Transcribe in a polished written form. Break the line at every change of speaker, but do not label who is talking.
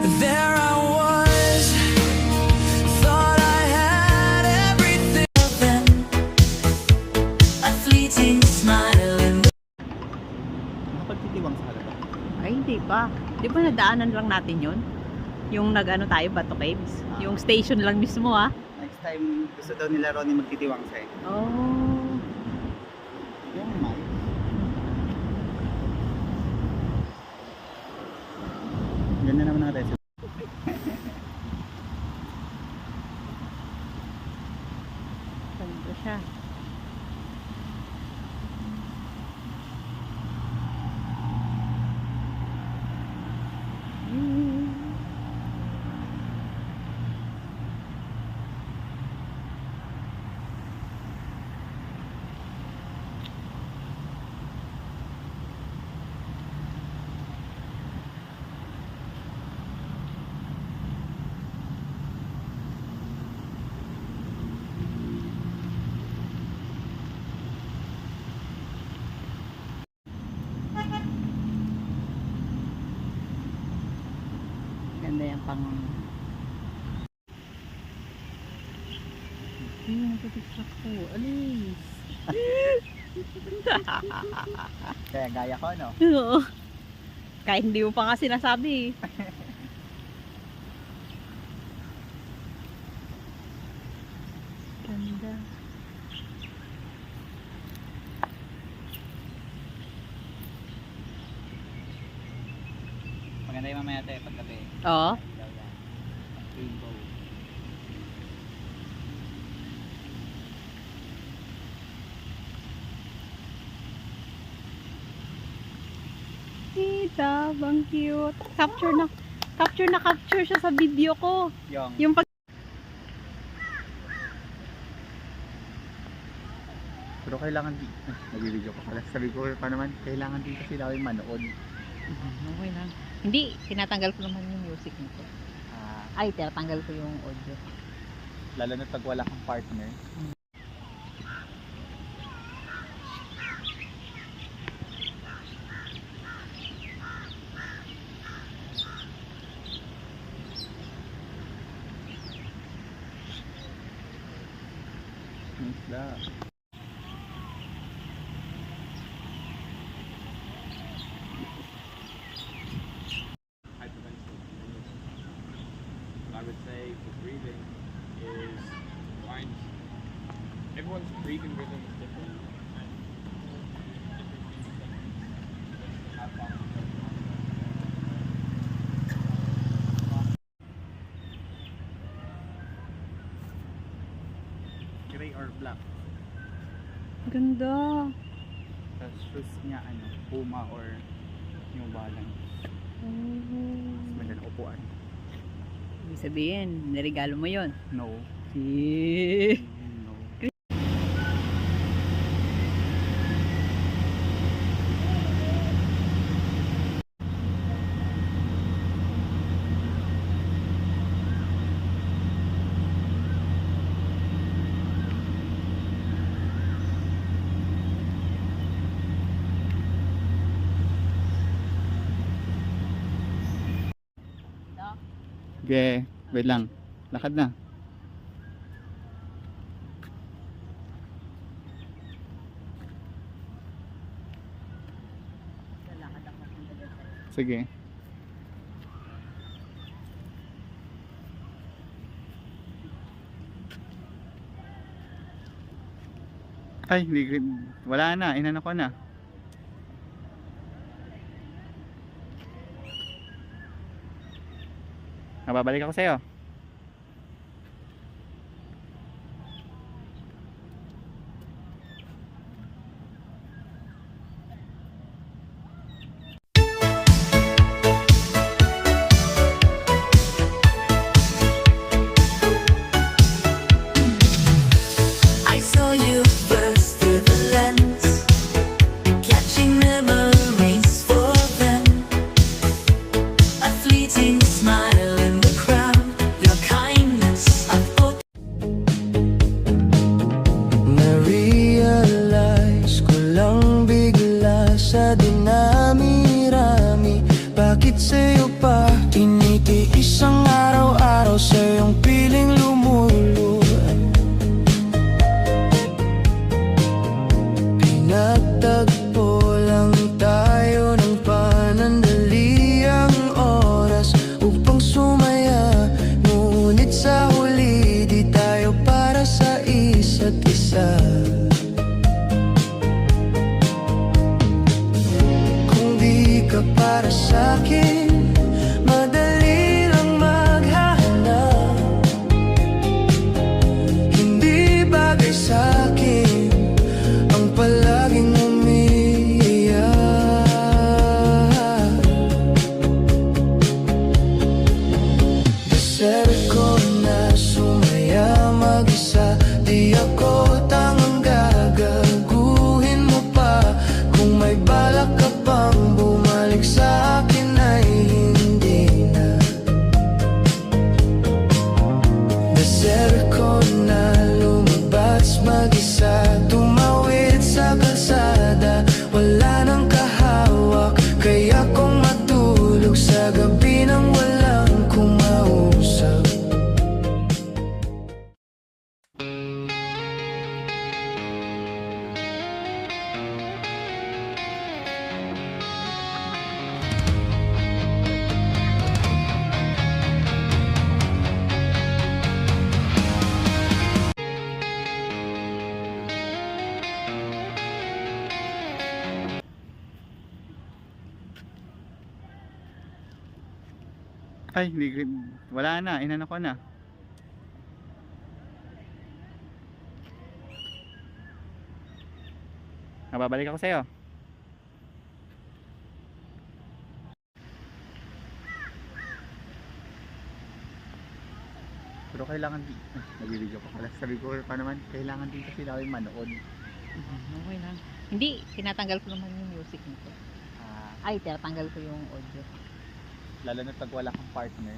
There I was, thought I had everything. Then a fleeting smile in the
Nakapagtitiwang sa halaga.
Ay, hindi pa. Di ba nadaanan lang natin yun? Yung nag-ano tayo, Bato Caves. Yung station lang mismo, ah.
Next time, gusto daw nila Ronnie magtitiwang sa'yo.
Oh.
Yung mic. Ganda naman ang recipe.
Ganda siya. Ganda yung pang... Ay, nagtitiktok ko. Alis!
Kaya gaya ko, no?
Oo. Kahit hindi mo pa nga sinasabi. Ganda.
Maganda yung mamaya tayo paggabi.
Oo.
Ilaw yan. Rainbow.
Kita, bang cute. Capture siya sa video ko. Yung pag...
Pero kailangan dito. Nag-video ko pala. Sabi ko pa naman, kailangan dito sila yung manood.
Okay lang. Hindi, tinatanggal ko naman yung music nito. Ay, tinatanggal ko yung audio.
Lalo na pag wala kang partner. Isla.
I would say for breathing is find everyone's breathing rhythm is different.
Gray or black.
Ganda.
Tapos shoes niya ano, Puma or New Balance.
Oh.
Magandang upuan.
Ibig sabihin, niregalo mo yun.
No.
Eh.
No. Okay, wait lang. Lakad na. Sige. Ay, hindi, wala na. Inano ko na. Babalik ako sa'yo.
I saw you first through the lens, catching memories for them. A fleeting smile in the crowd, Isang araw-araw sa iyong piling lumuluan, pinagtagpo lang tayo ng panandaliang oras upang sumaya. Ngunit sa huli di tayo para sa isa't isa. Kung di ka para sa'kin, madali lang maghahanap. Hindi bagay sa'kin ang palaging umiiyak. Deserve ko na sumaya mag-isa. Di ako tangang gagaguhin mo pa. Kung may balak ka pang bumalik sa akin ay hindi na. Deserve ko na lumabas mag-isa, tumawid sa kalsada, wala nang kahawak. Kaya kung matulog sa gabi nang walang kumausap.
Ay, wala na, inano ko na. Babalik ako sa'yo. Pero kailangan nagbibideo ko pala. Sabi ko pa naman, kailangan din kasi namin manood.
Okay lang. Hindi, tinatanggal ko naman yung music nito. Ay, tinatanggal ko yung audio.
Lalo na pag wala kang partner.